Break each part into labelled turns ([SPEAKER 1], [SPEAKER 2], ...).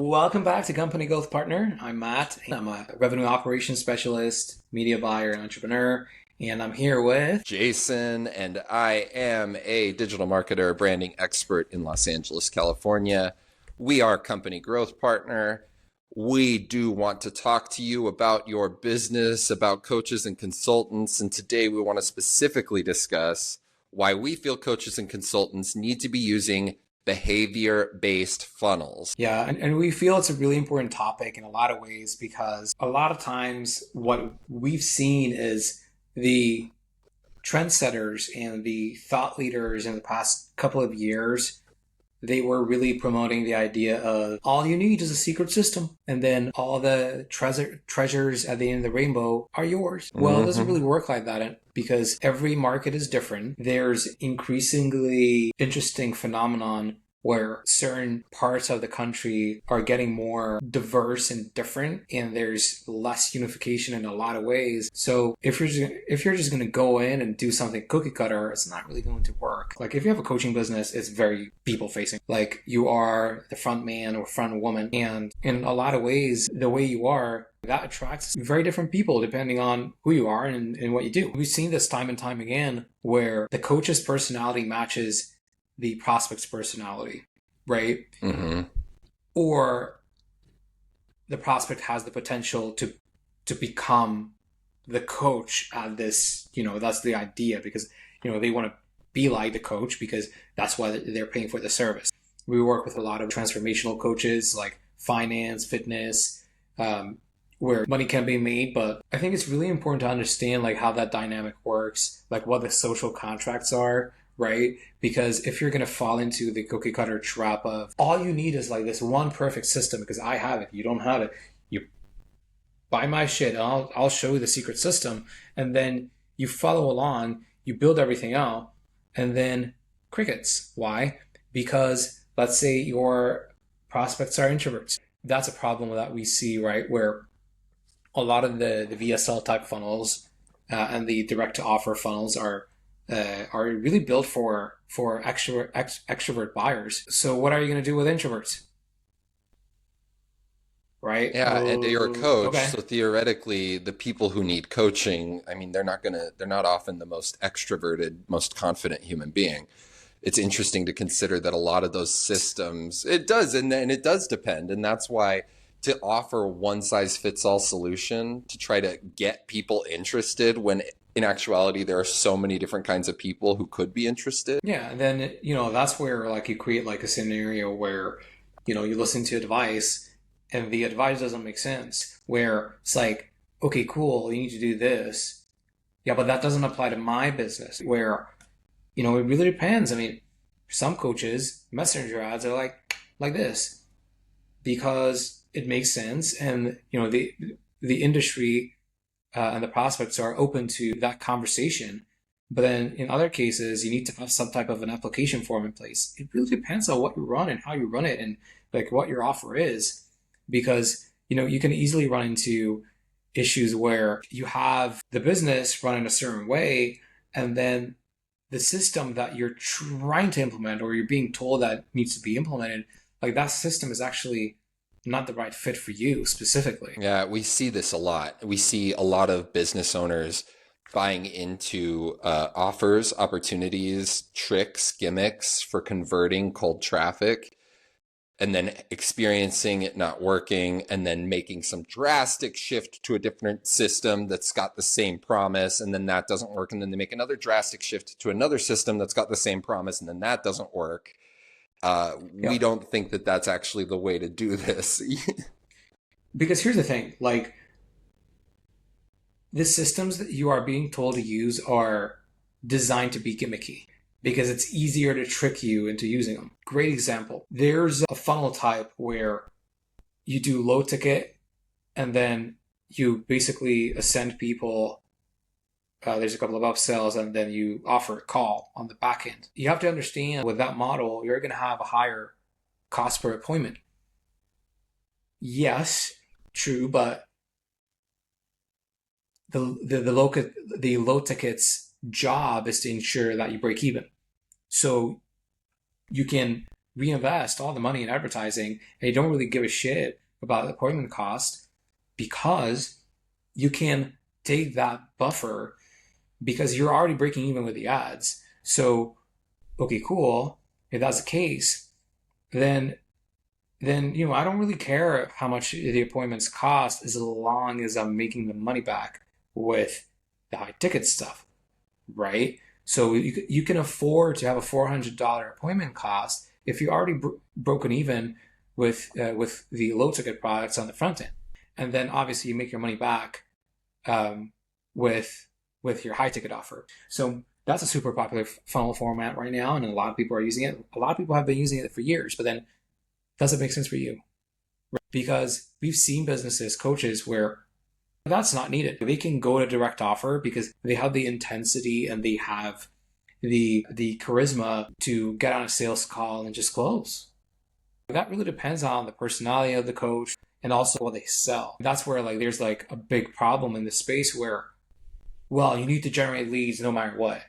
[SPEAKER 1] Welcome back to Company Growth Partner. I'm Matt. I'm a revenue operations specialist, media buyer, and entrepreneur. And I'm here with
[SPEAKER 2] Jayson, and I am a digital marketer, branding expert in Los Angeles, California. We are Company Growth Partner. We do want to talk to you about your business, about coaches and consultants. And today we want to specifically discuss why we feel coaches and consultants need to be using behavior-based funnels.
[SPEAKER 1] and we feel it's a really important topic in a lot of ways because a lot of times what we've seen is the trendsetters and the thought leaders in the past couple of years, they were really promoting the idea of all you need is a secret system, and then all the treasures at the end of the rainbow are yours. Well, it doesn't
[SPEAKER 2] Mm-hmm.
[SPEAKER 1] really work like that because every market is different. There's increasingly interesting phenomenon where certain parts of the country are getting more diverse and different, and there's less unification in a lot of ways. So if you're just going to go in and do something cookie cutter, it's not really going to work. Like if you have a coaching business, it's very people facing. Like you are the front man or front woman, and in a lot of ways, the way you are, that attracts very different people depending on who you are and what you do. We've seen this time and time again where the coach's personality matches the prospect's personality, right?
[SPEAKER 2] Mm-hmm.
[SPEAKER 1] Or the prospect has the potential to become the coach at this, that's the idea because, they want to be like the coach because that's why they're paying for the service. We work with a lot of transformational coaches like finance, fitness, where money can be made, but I think it's really important to understand like how that dynamic works, like what the social contracts are, right? Because if you're going to fall into the cookie cutter trap of all you need is like this one perfect system because I have it, you don't have it, you buy my shit, and I'll show you the secret system, and then you follow along, you build everything out, and then crickets. Why? Because let's say your prospects are introverts. That's a problem that we see, right? Where a lot of the VSL type funnels and the direct to offer funnels are really built for extrovert buyers. So what are you going to do with introverts, right?
[SPEAKER 2] Yeah, and you're a coach,
[SPEAKER 1] Okay.
[SPEAKER 2] so theoretically, the people who need coaching, I mean, they're not often the most extroverted, most confident human being. It's interesting to consider that a lot of those systems, it does, and it does depend. And that's why to offer one size fits all solution to try to get people interested when in actuality, there are so many different kinds of people who could be interested.
[SPEAKER 1] Yeah, and then that's where like you create like a scenario where you listen to advice and the advice doesn't make sense. Where it's like, okay, cool, you need to do this. Yeah, but that doesn't apply to my business. Where it really depends. I mean, some coaches messenger ads are like this because it makes sense, and the industry and the prospects are open to that conversation. But then in other cases, you need to have some type of an application form in place. It really depends on what you run and how you run it and like what your offer is. Because, you can easily run into issues where you have the business run in a certain way, and then the system that you're trying to implement or you're being told that needs to be implemented, like that system is actually not the right fit for you specifically.
[SPEAKER 2] Yeah, we see this a lot. We see a lot of business owners buying into offers, opportunities, tricks, gimmicks for converting cold traffic, and then experiencing it not working, and then making some drastic shift to a different system that's got the same promise, and then that doesn't work, and then they make another drastic shift to another system that's got the same promise, and then that doesn't work. We
[SPEAKER 1] Yeah.
[SPEAKER 2] don't think that that's actually the way to do this.
[SPEAKER 1] Because here's the thing, like the systems that you are being told to use are designed to be gimmicky because it's easier to trick you into using them. Great example. There's a funnel type where you do low ticket and then you basically ascend people. There's a couple of upsells and then you offer a call on the back end. You have to understand with that model, you're going to have a higher cost per appointment. Yes, true, but the low tickets job is to ensure that you break even. So you can reinvest all the money in advertising and you don't really give a shit about the appointment cost because you can take that buffer because you're already breaking even with the ads. So, okay, cool. If that's the case, then I don't really care how much the appointments cost as long as I'm making the money back with the high ticket stuff, right? So you can afford to have a $400 appointment cost if you're already broken even with the low ticket products on the front end, and then obviously you make your money back with your high ticket offer. So that's a super popular funnel format right now, and a lot of people are using it. A lot of people have been using it for years, but then does it make sense for you? Because we've seen businesses, coaches, where that's not needed. They can go to direct offer because they have the intensity and they have the charisma to get on a sales call and just close. That really depends on the personality of the coach and also what they sell. That's where like there's like a big problem in this space where, well, you need to generate leads no matter what.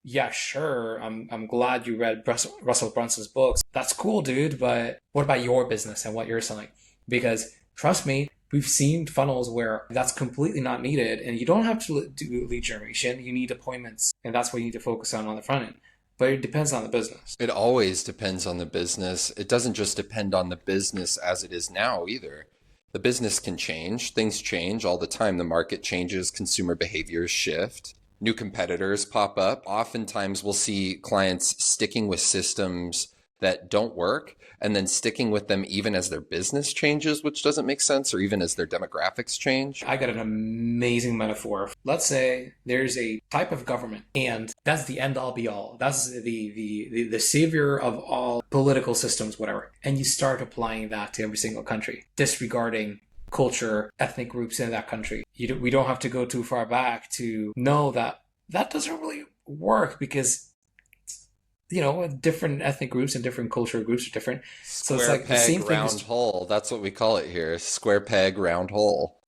[SPEAKER 1] Yeah, sure. I'm glad you read Russell Brunson's books. That's cool, dude. But what about your business and what you're selling? Because trust me, we've seen funnels where that's completely not needed, and you don't have to do lead generation. You need appointments, and that's what you need to focus on the front end. But it depends on the business.
[SPEAKER 2] It always depends on the business. It doesn't just depend on the business as it is now either. The business can change. Things change all the time. The market changes. Consumer behaviors shift. New competitors pop up. Oftentimes we'll see clients sticking with systems that don't work and then sticking with them even as their business changes, which doesn't make sense, or even as their demographics change.
[SPEAKER 1] I got an amazing metaphor. Let's say there's a type of government and that's the end all be all. That's the savior of all political systems, whatever. And you start applying that to every single country, disregarding culture, ethnic groups in that country. We don't have to go too far back to know that that doesn't really work because, different ethnic groups and different cultural groups are different. So it's
[SPEAKER 2] Square
[SPEAKER 1] like the same
[SPEAKER 2] peg,
[SPEAKER 1] thing.
[SPEAKER 2] round hole. That's what we call it here. Square peg, round hole.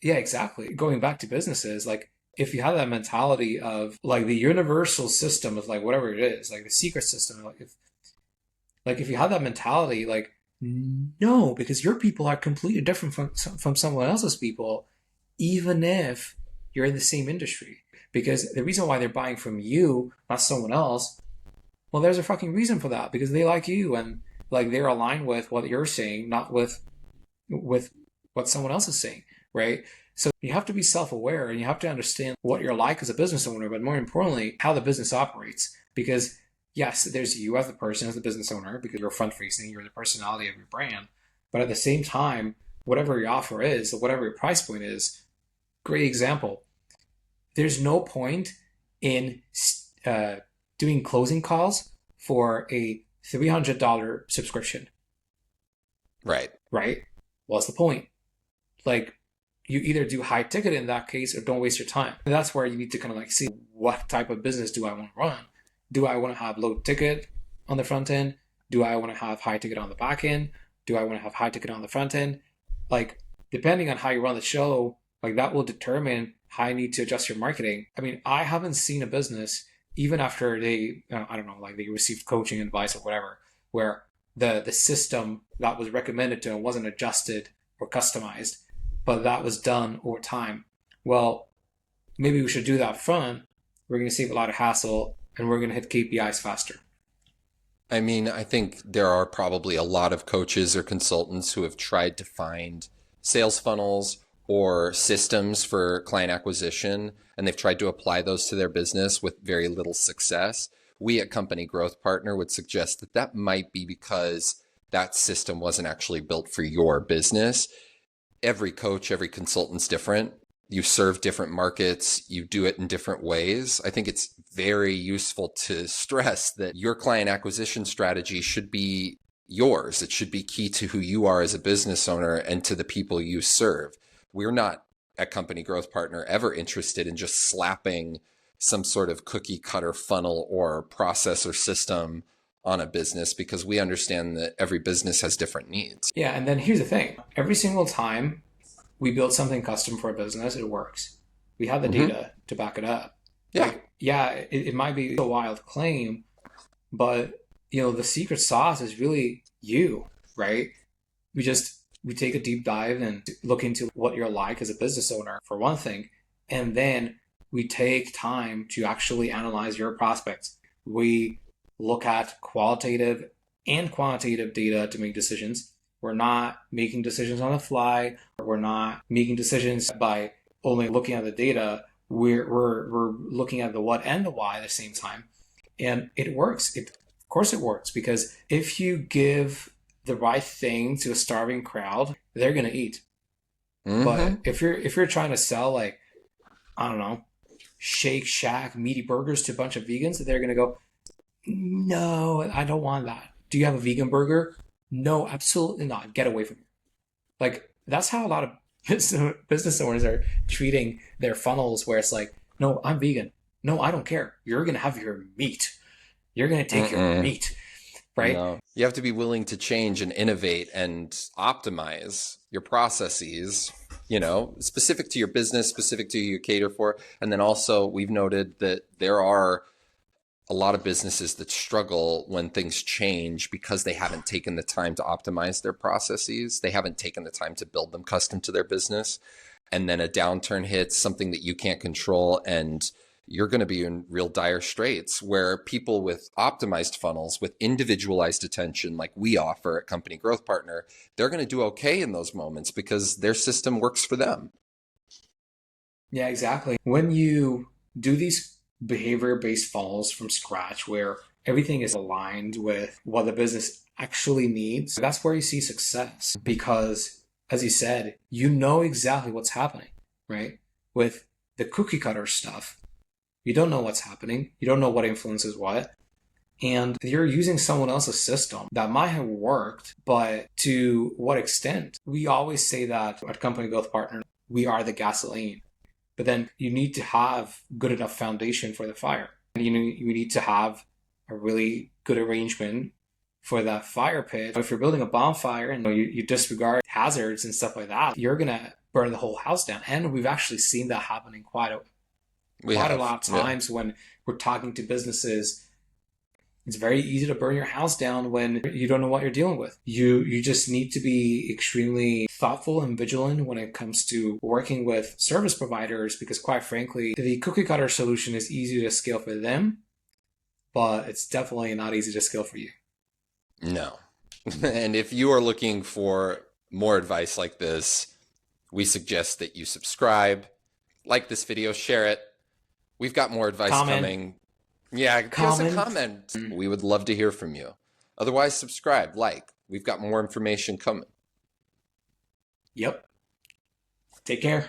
[SPEAKER 1] Yeah, exactly. Going back to businesses, like if you have that mentality of like the universal system of like whatever it is, like the secret system, like if you have that mentality, like no, because your people are completely different from someone else's people, even if you're in the same industry. Because the reason why they're buying from you, not someone else, well, there's a fucking reason for that. Because they like you and like they're aligned with what you're saying, not with what someone else is saying, right? So you have to be self-aware and you have to understand what you're like as a business owner, but more importantly, how the business operates. Because yes, there's you as the person, as the business owner, because you're front-facing, you're the personality of your brand. But at the same time, whatever your offer is, whatever your price point is, great example. There's no point in doing closing calls for a $300 subscription.
[SPEAKER 2] Right.
[SPEAKER 1] Right? What's the point? Like, you either do high ticket in that case or don't waste your time. And that's where you need to kind of like see what type of business do I want to run? Do I want to have low ticket on the front end? Do I want to have high ticket on the back end? Do I want to have high ticket on the front end? Like, depending on how you run the show, like that will determine how you need to adjust your marketing. I mean, I haven't seen a business, even after they, I don't know, like they received coaching advice or whatever, where the system that was recommended to them wasn't adjusted or customized, but that was done over time. Well, maybe we should do that front. We're going to save a lot of hassle and we're going to hit KPIs faster.
[SPEAKER 2] I mean, I think there are probably a lot of coaches or consultants who have tried to find sales funnels or systems for client acquisition, and they've tried to apply those to their business with very little success. We at Company Growth Partner would suggest that that might be because that system wasn't actually built for your business. Every coach, every consultant's different. You serve different markets. You do it in different ways. I think it's very useful to stress that your client acquisition strategy should be yours. It should be key to who you are as a business owner and to the people you serve. We're not at Company Growth Partner ever interested in just slapping some sort of cookie cutter funnel or process or system on a business, because we understand that every business has different needs.
[SPEAKER 1] Yeah, and then here's the thing. Every single time we build something custom for a business, it works. We have the data to back it up.
[SPEAKER 2] Yeah.
[SPEAKER 1] Like, yeah, it might be a wild claim, But, the secret sauce is really you, right? We take a deep dive and look into what you're like as a business owner, for one thing. And then we take time to actually analyze your prospects. We look at qualitative and quantitative data to make decisions. We're not making decisions on the fly. We're not making decisions by only looking at the data. We're looking at the what and the why at the same time. And it works. Of course it works, because if you give the right thing to a starving crowd, they're gonna eat. But
[SPEAKER 2] Mm-hmm.
[SPEAKER 1] if you're trying to sell, like, I don't know, Shake Shack meaty burgers to a bunch of vegans, they're gonna go, no, I don't want that. Do you have a vegan burger? No, absolutely not. Get away from me. Like, that's how a lot of business owners are treating their funnels, where it's like, no, I'm vegan. No, I don't care. You're gonna have your meat. You're gonna take your
[SPEAKER 2] Mm-mm.
[SPEAKER 1] meat, right?
[SPEAKER 2] No. You have to be willing to change and innovate and optimize your processes, specific to your business, specific to who you cater for. And then also, we've noted that there are a lot of businesses that struggle when things change because they haven't taken the time to optimize their processes. They haven't taken the time to build them custom to their business. And then a downturn hits, something that you can't control, and you're going to be in real dire straits, where people with optimized funnels, with individualized attention like we offer at Company Growth Partner, they're going to do okay in those moments because their system works for them.
[SPEAKER 1] Yeah, exactly. When you do these behavior-based funnels from scratch, where everything is aligned with what the business actually needs, that's where you see success. Because, as you said, you know exactly what's happening, right? With the cookie cutter stuff, you don't know what's happening. You don't know what influences what. And you're using someone else's system that might have worked, but to what extent? We always say that at Company Growth Partner, we are the gasoline. But then you need to have good enough foundation for the fire. And you need to have a really good arrangement for that fire pit. If you're building a bonfire and you disregard hazards and stuff like that, you're gonna burn the whole house down. And we've actually seen that happening
[SPEAKER 2] We
[SPEAKER 1] quite a
[SPEAKER 2] have.
[SPEAKER 1] lot of
[SPEAKER 2] Yeah.
[SPEAKER 1] times when we're talking to businesses. It's very easy to burn your house down when you don't know what you're dealing with. You just need to be extremely thoughtful and vigilant when it comes to working with service providers, because quite frankly, the cookie cutter solution is easy to scale for them, but it's definitely not easy to scale for you.
[SPEAKER 2] No. And if you are looking for more advice like this, we suggest that you subscribe, like this video, share it. We've got more advice
[SPEAKER 1] Comment,
[SPEAKER 2] coming. Yeah, give us a
[SPEAKER 1] comment.
[SPEAKER 2] comment. We would love to hear from you. Otherwise, subscribe, like. We've got more information coming.
[SPEAKER 1] Yep. Take care.